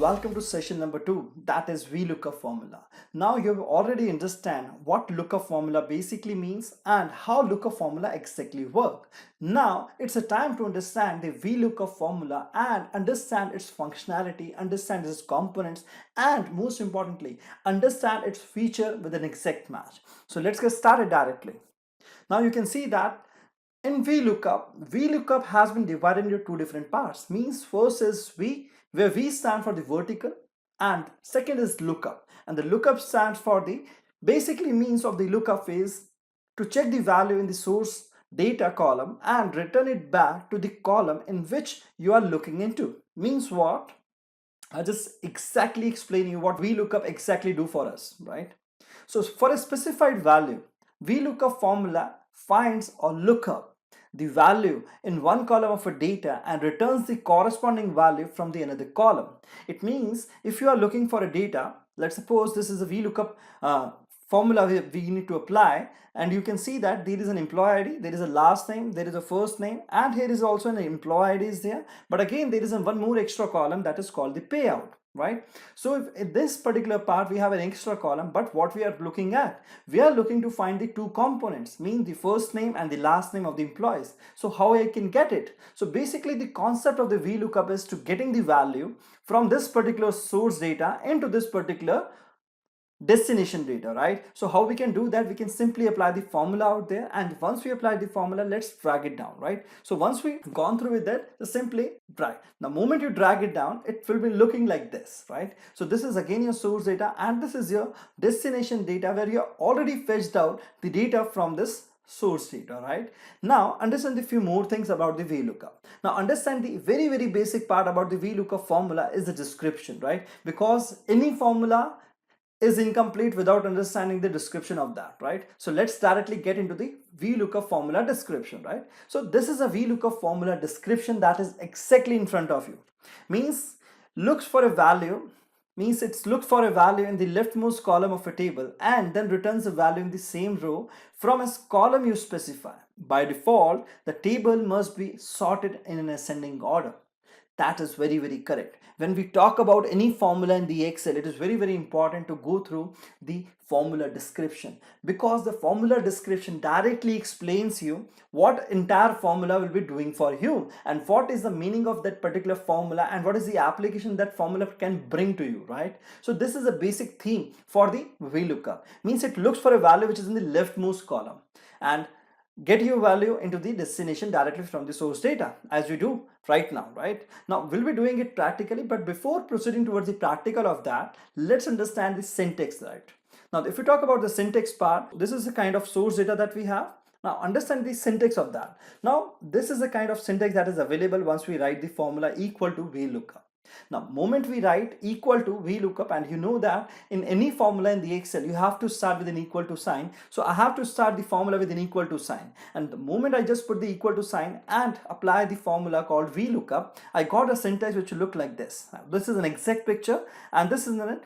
welcome to session number 2, that is Vlookup formula. Now you have already understand what lookup formula basically means and how lookup formula exactly work. Now it's a time to understand the Vlookup formula and understand its functionality, understand its components, and most importantly, understand its feature with an exact match. So let's get started directly. Now you can see that in VLOOKUP has been divided into two different parts. Means first is V, where V stands for the vertical, and second is lookup. And the lookup stands for the basically means of the lookup is to check the value in the source data column and return it back to the column in which you are looking into. Means what? I'll just exactly explain you what VLOOKUP exactly do for us, right? So for a specified value, VLOOKUP formula finds or look up the value in one column of a data and returns the corresponding value from the another column. It means if you are looking for a data, let's suppose this is a VLOOKUP formula we need to apply, and you can see that there is an employee ID, there is a last name, there is a first name, and here is also an employee ID is there. But again, there is one more extra column that is called the payout. Right? So if in this particular part we have an extra column, but what we are looking at, we are looking to find the two components, mean the first name and the last name of the employees. So how I can get it? So basically the concept of the VLOOKUP is to getting the value from this particular source data into this particular destination data, right? So how we can do that? We can simply apply the formula out there, and once we apply the formula, let's drag it down, right? So once we've gone through with that, just simply drag. The moment you drag it down, it will be looking like this, right? So this is again your source data, and this is your destination data where you already fetched out the data from this source data, right? Now understand a few more things about the VLOOKUP. Now understand the very basic part about the VLOOKUP formula is the description, right? Because any formula is incomplete without understanding the description of that, right? So let's directly get into the VLOOKUP formula description, right? So this is a VLOOKUP formula description that is exactly in front of you. Means looks for a value, means it's looked for a value in the leftmost column of a table and then returns a value in the same row from a column you specify. By default, the table must be sorted in an ascending order. That is very correct. When we talk about any formula in the Excel, it is very important to go through the formula description, because the formula description directly explains you what entire formula will be doing for you and what is the meaning of that particular formula and what is the application that formula can bring to you, right? So this is a basic theme for the VLOOKUP. Means it looks for a value which is in the leftmost column and get your value into the destination directly from the source data, as we do right now, right? Now we'll be doing it practically, but before proceeding towards the practical of that, let's understand the syntax, right? Now if we talk about the syntax part, this is the kind of source data that we have. Now understand the syntax of that. Now this is the kind of syntax that is available once we write the formula equal to VLOOKUP. Now moment we write equal to VLOOKUP, and you know that in any formula in the Excel you have to start with an equal to sign. So I have to start the formula with an equal to sign, and the moment I just put the equal to sign and apply the formula called VLOOKUP, I got a syntax which will look like this. Now, this is an exact picture and this is a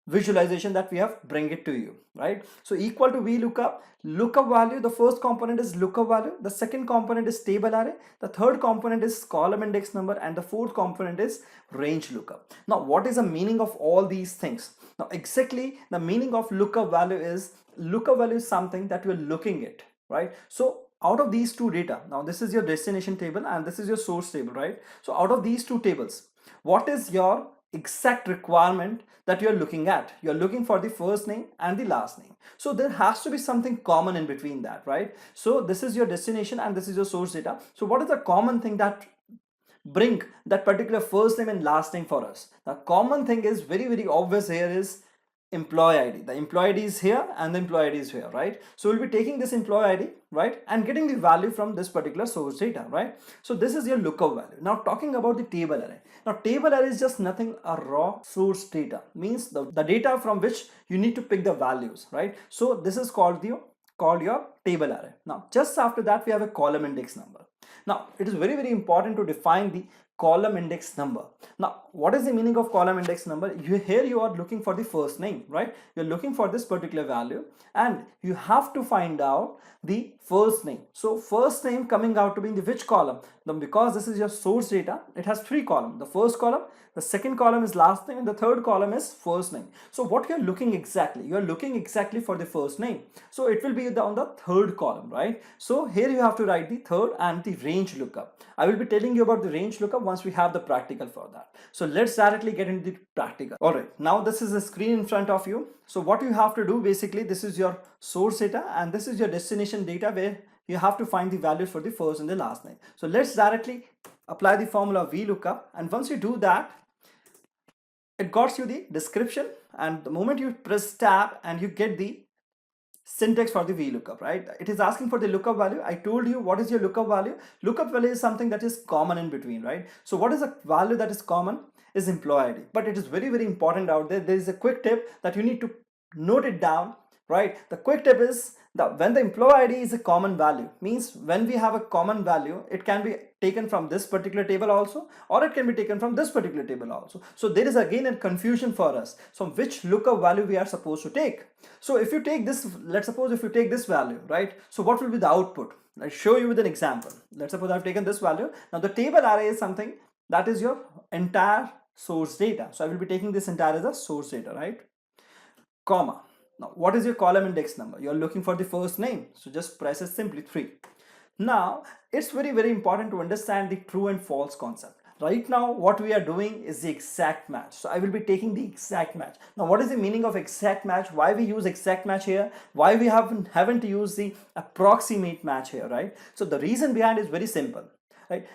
visualization that we have bring it to you, right? So equal to VLOOKUP, lookup value, the first component is lookup value, the second component is table array, the third component is column index number, and the fourth component is range lookup. Now what is the meaning of all these things? Now exactly the meaning of lookup value is something that you're looking at, right? So out of these two data, now this is your destination table and this is your source table, right? So out of these two tables, what is your exact requirement that you're looking at? You're looking for the first name and the last name. So there has to be something common in between that, right? So this is your destination and this is your source data. So what is the common thing that bring that particular first name and last name for us? The common thing is very obvious here is employee ID. The employee ID is here and the employee ID is here, right? So we'll be taking this employee ID, right, and getting the value from this particular source data, right? So this is your lookup value. Now talking about the table array. Now table array is just nothing, a raw source data, means the data from which you need to pick the values, right? So this is called your table array. Now just after that we have a column index number. Now, it is very, very important to define the column index number. Now, what is the meaning of column index number? Here you are looking for the first name, right? You're looking for this particular value and you have to find out the first name. So first name coming out to be in the which column? Now, because this is your source data, it has three columns. The first column, the second column is last name, and the third column is first name. So what you're looking exactly? You're looking exactly for the first name. So it will be on the third column, right? So here you have to write the third and the range lookup. I will be telling you about the range lookup once we have the practical for that. So let's directly get into the practical. All right, now this is the screen in front of you. So what you have to do basically, this is your source data and this is your destination data where you have to find the values for the first and the last name. So let's directly apply the formula VLOOKUP, and once you do that, it got you the description, and the moment you press tab and you get the syntax for the VLOOKUP, right? It is asking for the lookup value. I told you what is your lookup value. Lookup value is something that is common in between, right? So what is a value that is common is employee ID, but it is very, very important out there. There is a quick tip that you need to note it down, right? The quick tip is that when the employee ID is a common value, means when we have a common value, it can be taken from this particular table also, or it can be taken from this particular table also. So there is again a confusion for us. So which lookup value we are supposed to take? So if you take this, let's suppose if you take this value, right? So what will be the output? I'll show you with an example. Let's suppose I've taken this value. Now the table array is something that is your entire source data. So I will be taking this entire as a source data, right? Comma. Now, what is your column index number? You're looking for the first name. So just press it simply 3. Now, it's very, very important to understand the true and false concept. Right now, what we are doing is the exact match. So I will be taking the exact match. Now, what is the meaning of exact match? Why we use exact match here? Why we haven't used the approximate match here, right? So the reason behind is very simple, right?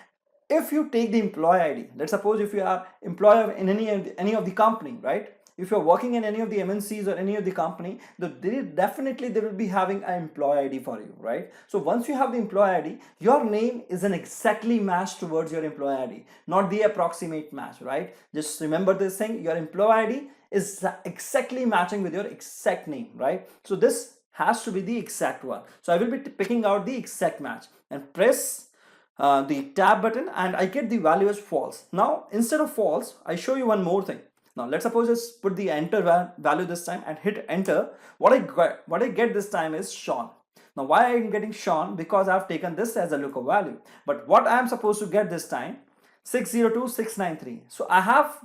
If you take the employee ID, let's suppose if you are employer in any of the company, right? If you're working in any of the MNCs or any of the company, definitely they will be having an employee ID for you, right? So once you have the employee ID, your name is an exactly match towards your employee ID, not the approximate match, right? Just remember this thing, your employee ID is exactly matching with your exact name, right? So this has to be the exact one. So I will be picking out the exact match and press the tab button and I get the value as false. Now instead of false, I show you one more thing. Now let's suppose just put the enter value this time and hit enter. What I get this time is Sean. Now why I am getting Sean? Because I have taken this as a lookup value. But what I am supposed to get this time? 602693. So I have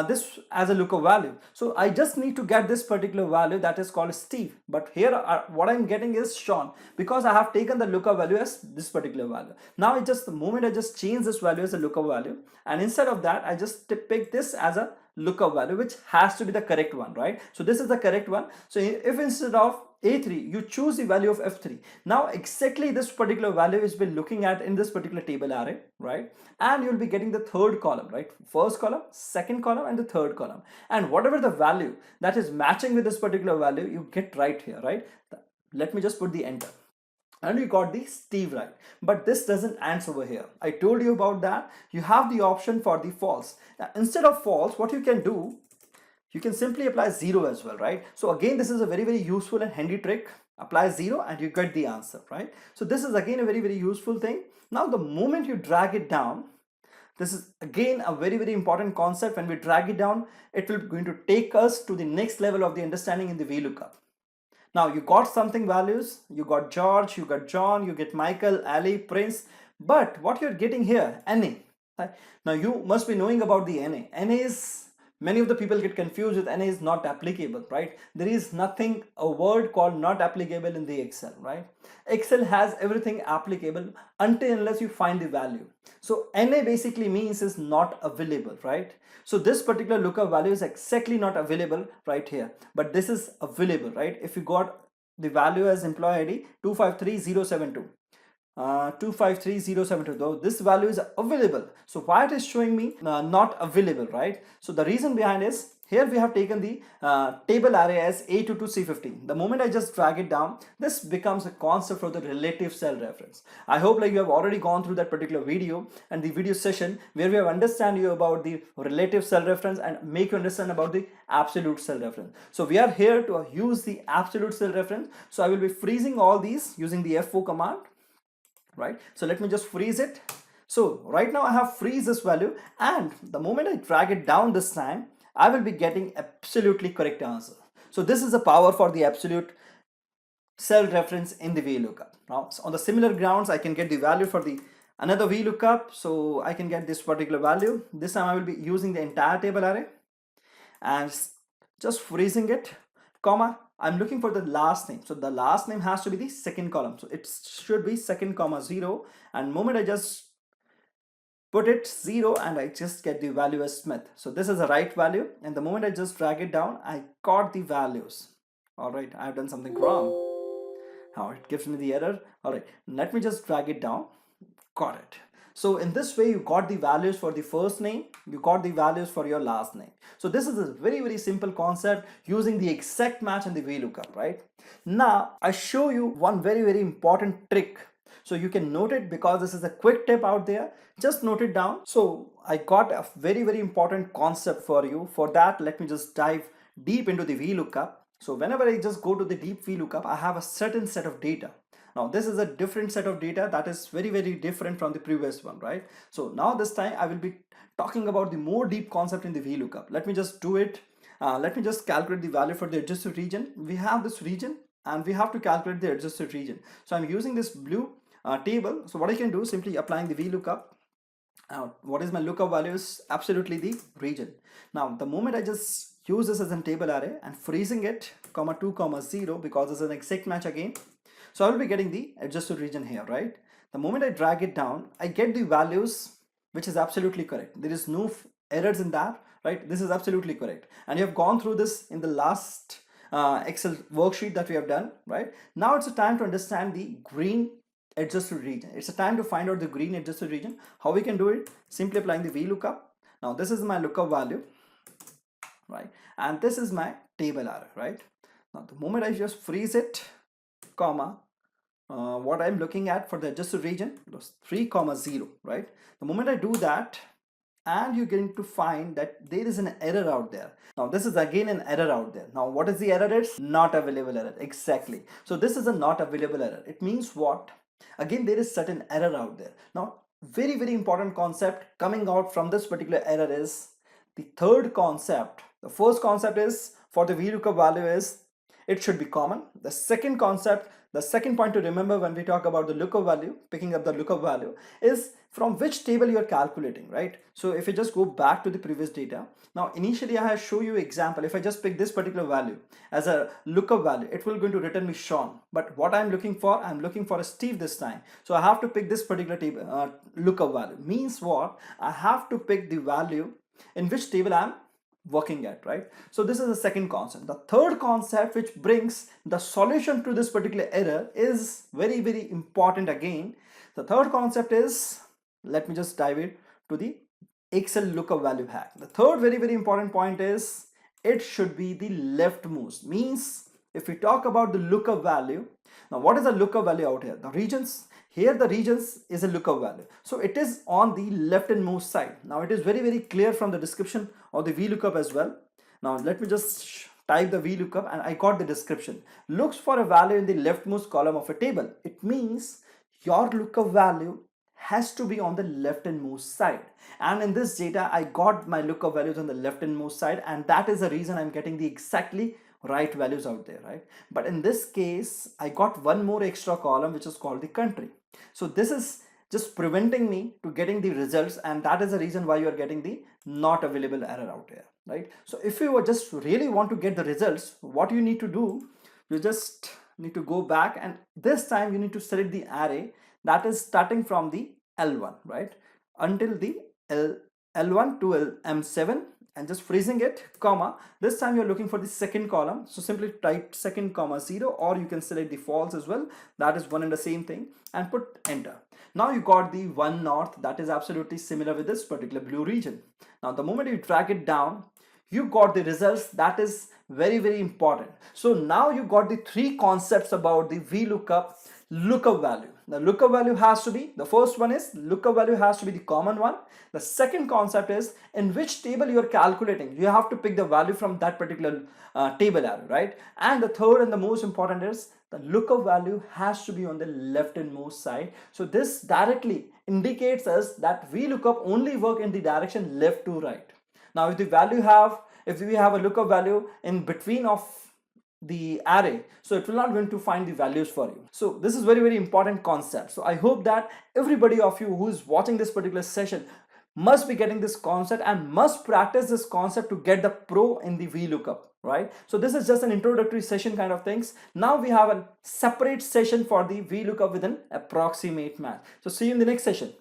this as a lookup value. So I just need to get this particular value that is called Steve. But here what I'm getting is Sean because I have taken the lookup value as this particular value. Now the moment I just change this value as a lookup value, and instead of that I just pick this as a lookup value, which has to be the correct one, right? So this is the correct one. So if instead of A3 you choose the value of F3, now exactly this particular value is been looking at in this particular table array, right? And you'll be getting the third column, right? First column, second column, and the third column, and whatever the value that is matching with this particular value you get right here, right? Let me just put the enter. And we got the Steve right, but this doesn't answer over here. I told you about that. You have the option for the false. Now, instead of false, what you can do, you can simply apply 0 as well, right? So again, this is a very, very useful and handy trick. Apply 0 and you get the answer, right? So this is again a very, very useful thing. Now the moment you drag it down, this is again a very, very important concept. When we drag it down, it will going to take us to the next level of the understanding in the VLOOKUP. Now you got something values, you got George, you got John, you get Michael, Ali, Prince, but what you're getting here, NA. Right? Now you must be knowing about the NA. NA is, many of the people get confused with NA is not applicable, right? There is nothing, a word called not applicable in the Excel, right? Excel has everything applicable until unless you find the value. So NA basically means is not available, right? So this particular lookup value is exactly not available right here, but this is available, right? If you got the value as employee ID 253072, 253072, though this value is available. So why it is showing me not available, right? So the reason behind is here we have taken the table array as A2 to C15. The moment I just drag it down, this becomes a concept for the relative cell reference. I hope like you have already gone through that particular video and the video session where we have understand you about the relative cell reference and make you understand about the absolute cell reference. So we are here to use the absolute cell reference. So I will be freezing all these using the F4 command. right? So let me just freeze it. So right now I have freeze this value, and the moment I drag it down this time, I will be getting absolutely correct answer. So this is the power for the absolute cell reference in the VLOOKUP. Now on the similar grounds, I can get the value for the another VLOOKUP. So I can get this particular value. This time I will be using the entire table array and just freezing it, comma, I'm looking for the last name. So the last name has to be the second column. So it should be second comma 0, and moment I just put it 0 and I just get the value as Smith. So this is the right value, and the moment I just drag it down, I got the values. All right, I've done something wrong. Now it gives me the error. All right, let me just drag it down. Got it. So in this way, you got the values for the first name, you got the values for your last name. So this is a very, very simple concept using the exact match and the VLOOKUP, right? Now I show you one very, very important trick. So you can note it because this is a quick tip out there. Just note it down. So I got a very, very important concept for you. For that, let me just dive deep into the VLOOKUP. So whenever I just go to the deep VLOOKUP, I have a certain set of data. Now this is a different set of data that is very, very different from the previous one, right? So now this time I will be talking about the more deep concept in the VLOOKUP. Let me just do it. Let me just calculate the value for the adjusted region. We have this region and we have to calculate the adjusted region. So I'm using this blue table. So what I can do, simply applying the VLOOKUP. What is my lookup value is absolutely the region. Now the moment I just use this as a table array and freezing it, comma 2 comma 0, because it's an exact match again. So I will be getting the adjusted region here, right? The moment I drag it down, I get the values, which is absolutely correct. There is no errors in that, right? This is absolutely correct. And you have gone through this in the last Excel worksheet that we have done, right? Now it's a time to understand the green adjusted region. It's a time to find out the green adjusted region. How we can do it? Simply applying the VLOOKUP. Now this is my lookup value, right? And this is my table array, right? Now the moment I just freeze it, comma, what I'm looking at for the adjusted region was 3 comma 0, right? The moment I do that, and you're going to find that there is an error out there. Now this is again an error out there. Now what is the error? It's not available error. Exactly. So this is a not available error. It means what? Again, there is certain error out there. Now very, very important concept coming out from this particular error is the third concept. The first concept is for the VLOOKUP value is it should be common. The second concept, the second point to remember when we talk about the lookup value, picking up the lookup value, is from which table you are calculating, right? So if you just go back to the previous data, now initially I have shown you example. If I just pick this particular value as a lookup value, it will going to return me Sean. But what I'm looking for a Steve this time. So I have to pick this particular table lookup value. Means what? I have to pick the value in which table I'm working at, right? So this is the second concept. The third concept which brings the solution to this particular error is very, very important again. The third concept is, let me just dive it to the Excel lookup value hack. The third very, very important point is it should be the leftmost. Means if we talk about the lookup value, now what is the lookup value out here? The regions. Here the regions is a lookup value. So it is on the leftmost side. Now it is very, very clear from the description of the VLOOKUP as well. Now let me just type the VLOOKUP and I got the description. Looks for a value in the leftmost column of a table. It means your lookup value has to be on the leftmost side. And in this data, I got my lookup values on the leftmost side, and that is the reason I'm getting the exactly right values out there, right? But in this case, I got one more extra column which is called the country. So this is just preventing me to getting the results, and that is the reason why you are getting the not available error out here, right? So if you just really want to get the results, what you need to do, you just need to go back, and this time you need to select the array that is starting from the L1, right, until the L1 to M7, and just freezing it, comma. This time you're looking for the second column, so simply type second comma 0, or you can select the false as well, that is one and the same thing, and put enter. Now you got the one north that is absolutely similar with this particular blue region. Now the moment you drag it down, you got the results. That is very, very important. So now you got the three concepts about the VLOOKUP lookup value. The lookup value has to be, the first one is lookup value has to be the common one. The second concept is in which table you are calculating. You have to pick the value from that particular table arrow, right? And the third and the most important is the lookup value has to be on the leftmost side. So this directly indicates us that VLOOKUP only work in the direction left to right. Now if we have a lookup value in between of the array, so it will not going to find the values for you. So this is very, very important concept. So I hope that everybody of you who is watching this particular session must be getting this concept and must practice this concept to get the pro in the VLOOKUP, right? So this is just an introductory session kind of things. Now we have a separate session for the VLOOKUP with an approximate math. So see you in the next session.